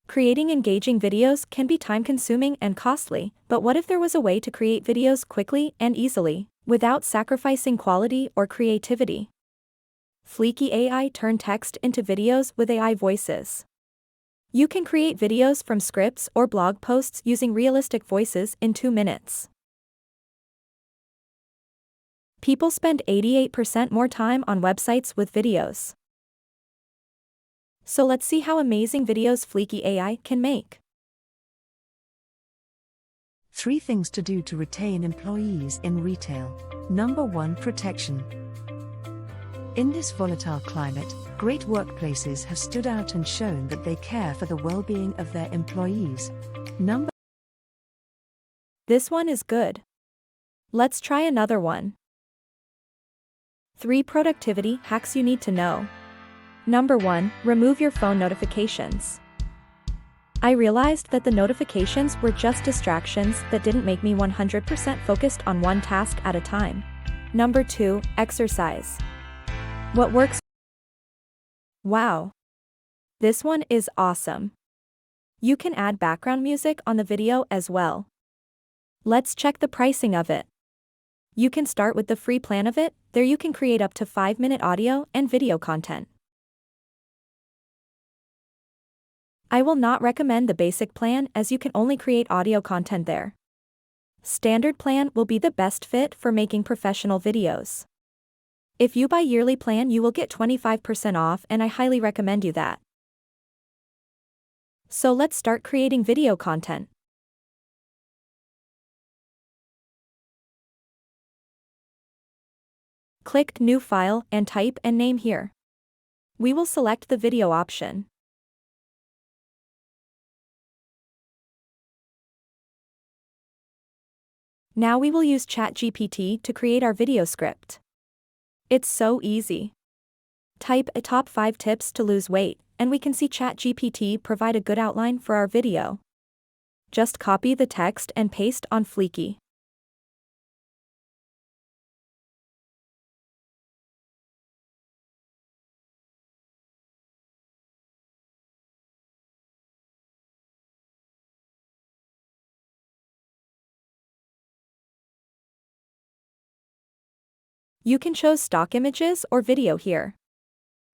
Creating engaging videos can be time-consuming and costly, but what if there was a way to create videos quickly and easily, without sacrificing quality or creativity? Fliki AI turn text into videos with AI voices. You can create videos from scripts or blog posts using realistic voices in 2 minutes. People spend 88% more time on websites with videos. So let's see how amazing videos Fliki AI can make. 3 things to do to retain employees in retail. Number 1, protection. In this volatile climate, great workplaces have stood out and shown that they care for the well-being of their employees. This one is good. Let's try another one. 3 productivity hacks you need to know. Number 1, remove your phone notifications. I realized that the notifications were just distractions that didn't make me 100% focused on one task at a time. Number 2, exercise. What works? Wow! This one is awesome. You can add background music on the video as well. Let's check the pricing of it. You can start with the free plan of it. There you can create up to 5-minute audio and video content. I will not recommend the basic plan as you can only create audio content there. Standard plan will be the best fit for making professional videos. If you buy yearly plan, you will get 25% off, and I highly recommend you that. So let's start creating video content. Click New File and type and name here. We will select the video option. Now we will use Chatgpt to create our video script. It's so easy. Type a top 5 tips to lose weight, and we can see Chatgpt provide a good outline for our video. Just copy the text and paste on Fliki. You can choose stock images or video here.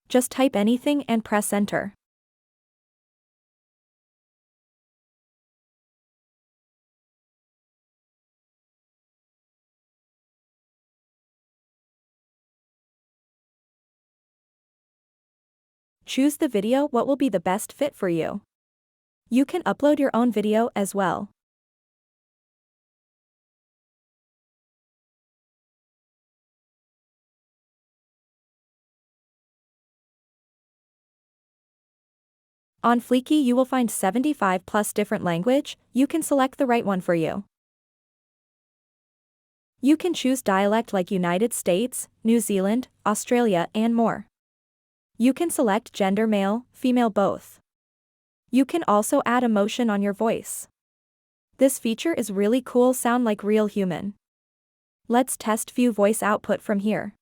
Just type anything and press enter. Choose the video what will be the best fit for you. You can upload your own video as well. On Fliki you will find 75 plus different language. You can select the right one for you. You can choose dialect like United States, New Zealand, Australia, and more. You can select gender male, female, both. You can also add emotion on your voice. This feature is really cool, sound like real human. Let's test view voice output from here.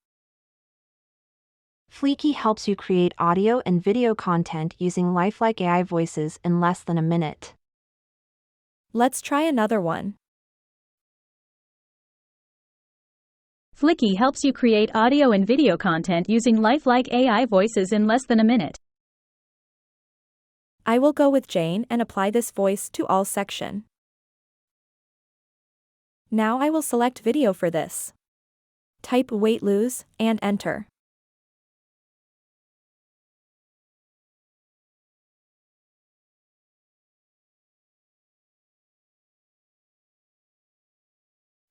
Fliki helps you create audio and video content using lifelike AI voices in less than a minute. Let's try another one. Fliki helps you create audio and video content using lifelike AI voices in less than a minute. I will go with Jane and apply this voice to all section. Now I will select video for this. Type weight lose and enter.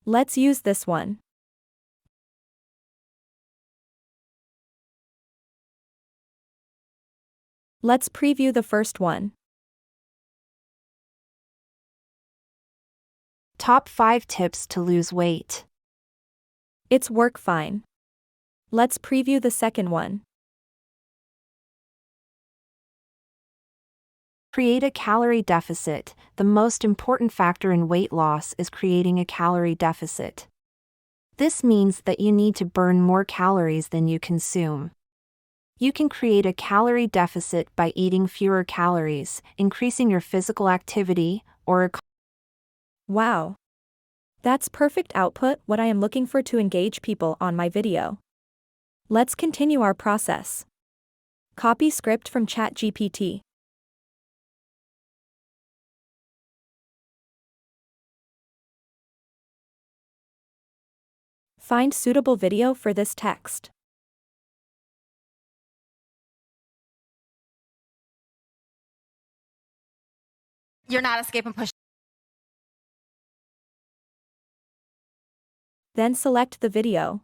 Let's use this one. Let's preview the first one. Top 5 tips to lose weight. It's work fine. Let's preview the second one. Create a calorie deficit. The most important factor in weight loss is creating a calorie deficit. This means that you need to burn more calories than you consume. You can create a calorie deficit by eating fewer calories, increasing your physical activity, or Wow. That's perfect output, what I am looking for to engage people on my video. Let's continue our process. Copy script from Chatgpt. Find suitable video for this text. You're not escape and push. Then select the video.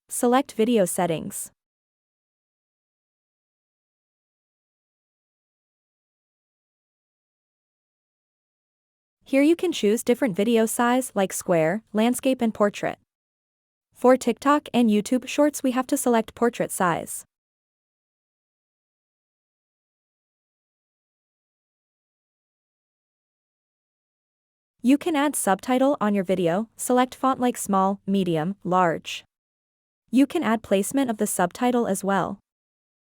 Select video settings. Here you can choose different video size like square, landscape and portrait. For TikTok and YouTube Shorts we have to select portrait size. You can add subtitle on your video, select font like small, medium, large. You can add placement of the subtitle as well.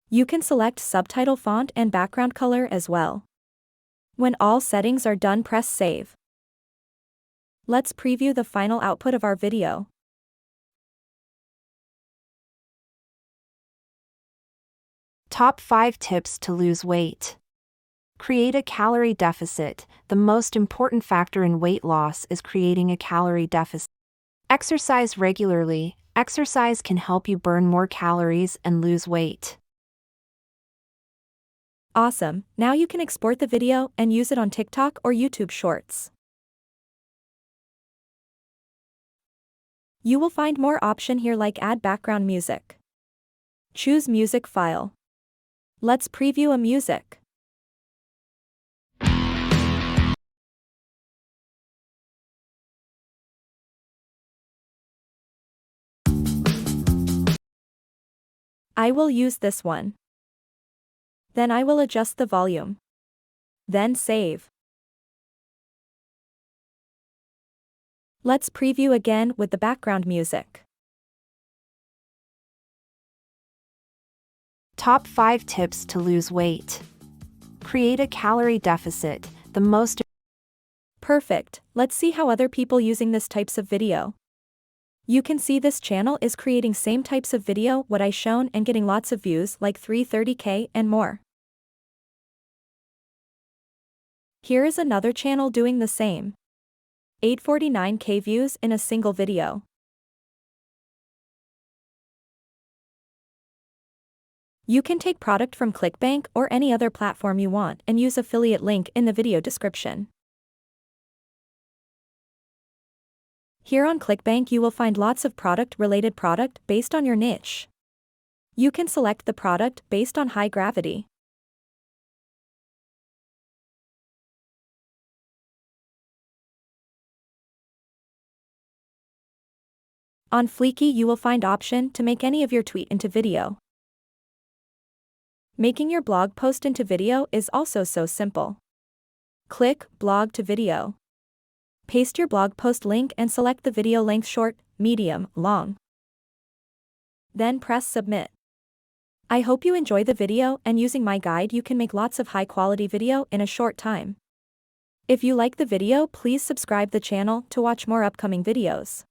You can select subtitle font and background color as well. When all settings are done, press save. Let's preview the final output of our video. Top 5 tips to lose weight. Create a calorie deficit. The most important factor in weight loss is creating a calorie deficit. Exercise regularly. Exercise can help you burn more calories and lose weight. Awesome, now you can export the video and use it on TikTok or YouTube Shorts. You will find more option here like add background music. Choose music file. Let's preview a music. I will use this one. Then I will adjust the volume. Then save. Let's preview again with the background music. Top 5 tips to lose weight. Create a calorie deficit. The most Perfect, let's see how other people using this types of video. You can see this channel is creating same types of video what I shown and getting lots of views like 330k and more. Here is another channel doing the same. 849k views in a single video. You can take product from Clickbank or any other platform you want and use affiliate link in the video description. Here on Clickbank you will find lots of product-related product based on your niche. You can select the product based on high gravity. On Fliki you will find option to make any of your tweet into video. Making your blog post into video is also so simple. Click blog to video. Paste your blog post link and select the video length short, medium, long. Then press submit. I hope you enjoy the video and using my guide you can make lots of high quality video in a short time. If you like the video please subscribe the channel to watch more upcoming videos.